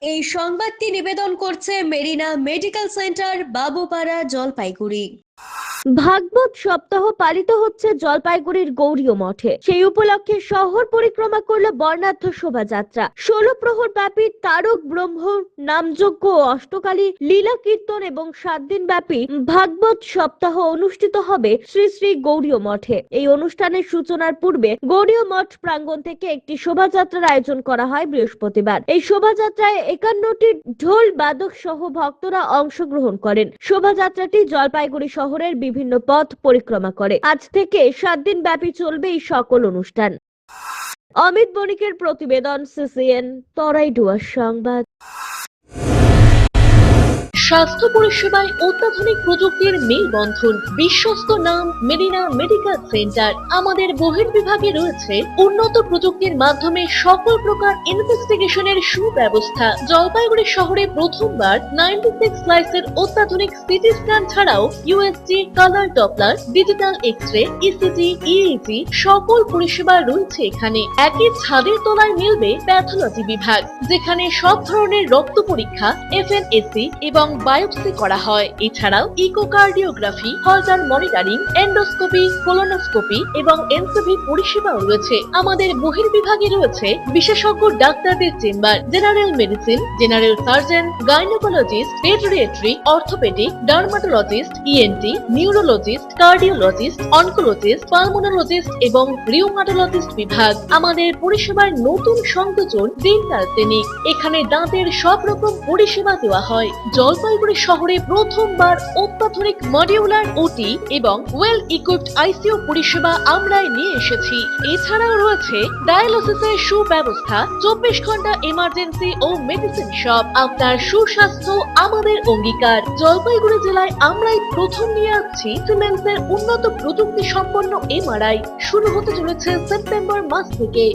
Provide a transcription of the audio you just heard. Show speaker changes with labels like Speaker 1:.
Speaker 1: এই সংবাদটি নিবেদন করছে মেরিনা মেডিকেল সেন্টার, বাবুপাড়া, জলপাইগুড়ি। ভাগবত সপ্তাহ পালিত হচ্ছে জলপাইগুড়ির গৌরীয় মঠে। সেই উপলক্ষে শহর পরিক্রমা করলো বর্ণাঢ্য শোভাযাত্রা। 16 প্রহর ব্যাপী তারক ব্রহ্ম নামযজ্ঞ, অষ্টকালী লীলা কীর্তন এবং 7 দিন ব্যাপী ভাগবত সপ্তাহ অনুষ্ঠিত হবে শ্রী শ্রী গৌরীয় মঠে। এই অনুষ্ঠানের সূচনার পূর্বে গৌরীয় মঠ প্রাঙ্গণ থেকে একটি শোভাযাত্রার আয়োজন করা হয় বৃহস্পতিবার। এই শোভাযাত্রায় 51টি ঢোল বাদক সহ ভক্তরা অংশগ্রহণ করেন। শোভাযাত্রাটি জলপাইগুড়ি শহরের বিভিন্ন পথ পরিক্রমা করে। আজ থেকে 7 দিন ব্যাপী চলবে এই সকল অনুষ্ঠান। অমিত বণিকের প্রতিবেদন, সিসিএন, তরাইডুয়ার সংবাদ।
Speaker 2: স্বাস্থ্য পরিষেবায় অত্যাধুনিক প্রযুক্তির মেলবন্ধন, বিশ্বস্ত নাম মেরিনা মেডিকেল সেন্টার। আমাদের বহির্বিভাগে রয়েছে উন্নত প্রযুক্তির মাধ্যমে সকল প্রকার ইনভেস্টিগেশনের সুব্যবস্থা। জলপাইগুড়ি শহরে প্রথমবার 96 স্লাইসের অত্যাধুনিক সিটি স্ক্যান ছাড়াও USG, colour Doppler, digital X-ray, ECG, EEG সকল পরিষেবা রয়েছে এখানে। একই ছাদের তলায় মিলবে প্যাথোলজি বিভাগ, যেখানে সব ধরনের রক্ত পরীক্ষা, এফএনএসি এবং বায়োপসি করা হয়। এছাড়াও ইকোকার্ডিওগ্রাফি, হলটার মনিটরিং, এন্ডোস্কোপি, কোলোনোস্কোপি এবং এনসিভি পরিষেবাও রয়েছে। আমাদের বহির্বিভাগে রয়েছে বিশেষজ্ঞ ডাক্তারদের chamber, general medicine, general surgeon, gynaecologist, পেডিয়াট্রি, orthopaedic, dermatologist, ENT, neurologist, cardiologist, oncologist, pulmonologist এবং রিউমাটোলজিস্ট বিভাগ। আমাদের পরিষেবার নতুন সংযোজন ডেন্টাল ক্লিনিক। এখানে দাঁতের সব রকম পরিষেবা দেওয়া হয়। জলপাইগুড়ি শহরে প্রথমবার অত্যাধুনিক মডিউলার ওটি এবং ওয়েল ইকুইপড আইসিইউ পরিষেবা আমরাই নিয়ে এসেছি। এছাড়াও রয়েছে ডায়ালিসিসের সুব্যবস্থা, 24 ঘন্টা এমার্জেন্সি ও মেডিসিন শপ। আপনার সুস্বাস্থ্য আমাদের অঙ্গীকার। জলপাইগুড়ি জেলায় আমরাই প্রথম নিয়ে আসছি সিমেন্সের উন্নত প্রযুক্তি সম্পন্ন এমআরআই। শুরু হতে চলেছে সেপ্টেম্বর মাস থেকে।